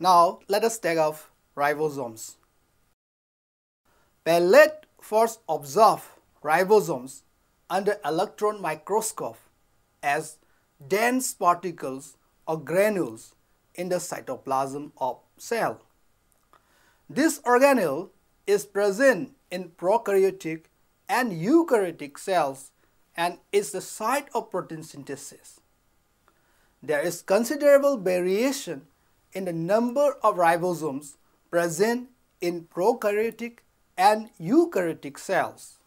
Now let us take up ribosomes. Palette first observed ribosomes under electron microscope as dense particles or granules in the cytoplasm of cell. This organelle is present in prokaryotic and eukaryotic cells and is the site of protein synthesis. There is considerable variation in the number of ribosomes present in prokaryotic and eukaryotic cells.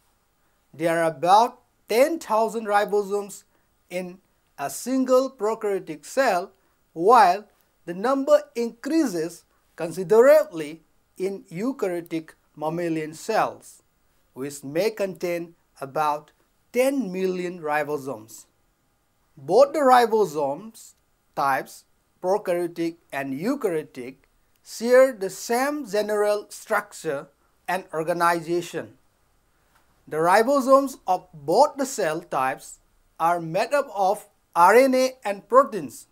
There are about 10,000 ribosomes in a single prokaryotic cell, while the number increases considerably in eukaryotic mammalian cells, which may contain about 10 million ribosomes. Both the ribosomes types, prokaryotic and eukaryotic, share the same general structure and organization. The ribosomes of both the cell types are made up of RNA and proteins.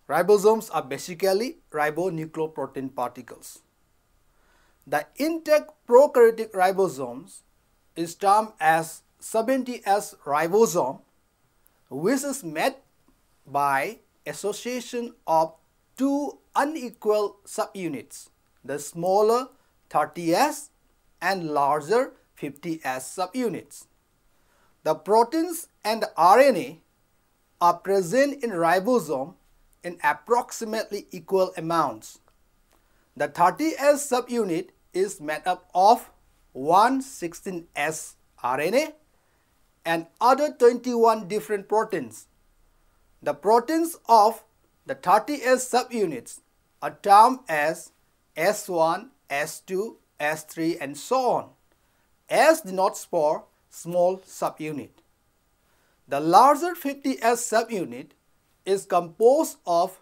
Ribosomes are basically ribonucleoprotein particles. The intact prokaryotic ribosomes is termed as 70S ribosome, which is made by association of two unequal subunits, the smaller 30S and larger 50S subunits. The proteins and the RNA are present in ribosome in approximately equal amounts. The 30S subunit is made up of 116S RNA and other 21 different proteins. The proteins of the 30S subunits are termed as S1, S2, S3 and so on. S denotes for small subunit. The larger 50S subunit is composed of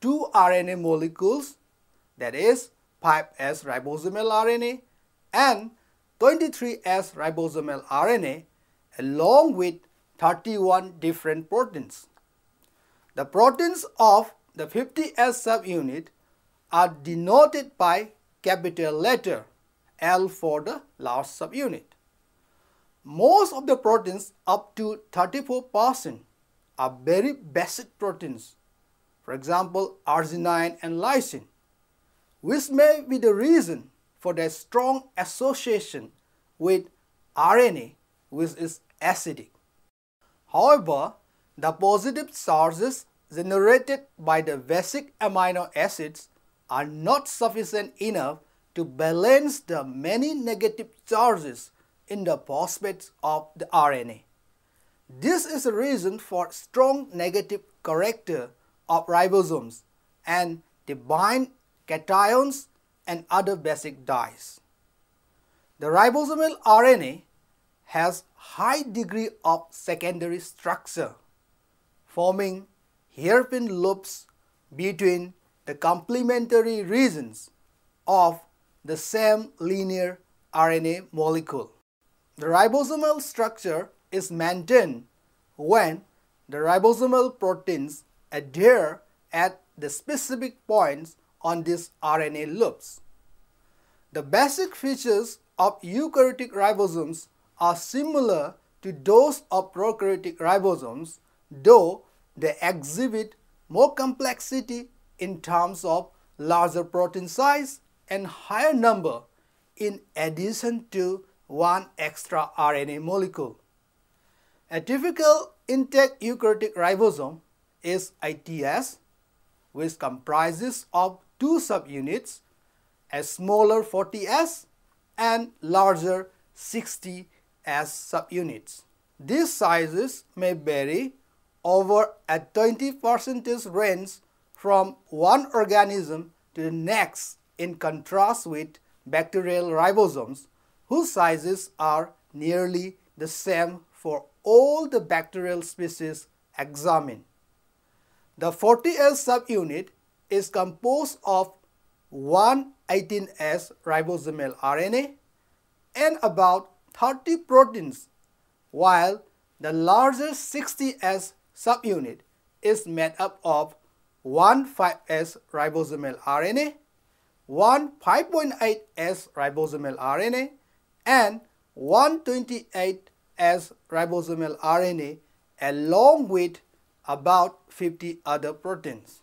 two RNA molecules, that is 5S ribosomal RNA and 23S ribosomal RNA, along with 31 different proteins. The proteins of the 50S subunit are denoted by capital letter L for the large subunit. Most of the proteins, up to 34%, are very basic proteins, for example arginine and lysine, which may be the reason for their strong association with RNA, which is acidic. However, the positive charges generated by the basic amino acids are not sufficient enough to balance the many negative charges in the phosphates of the RNA. This is a reason for strong negative character of ribosomes, and they bind cations and other basic dyes. The ribosomal RNA has high degree of secondary structure, forming hairpin loops between the complementary regions of the same linear RNA molecule. The ribosomal structure is maintained when the ribosomal proteins adhere at the specific points on these RNA loops. The basic features of eukaryotic ribosomes are similar to those of prokaryotic ribosomes, though they exhibit more complexity in terms of larger protein size and higher number in addition to one extra RNA molecule. A typical intact eukaryotic ribosome is ITS, which comprises of two subunits, a smaller 40S and larger 60S subunits. These sizes may vary over a 20% range from one organism to the next, in contrast with bacterial ribosomes, whose sizes are nearly the same for all the bacterial species examined. The 40S subunit is composed of 118S ribosomal RNA and about 30 proteins, while the larger 60S subunit is made up of one 5S ribosomal RNA, one 5.8S ribosomal RNA, and 128S ribosomal RNA along with about 50 other proteins.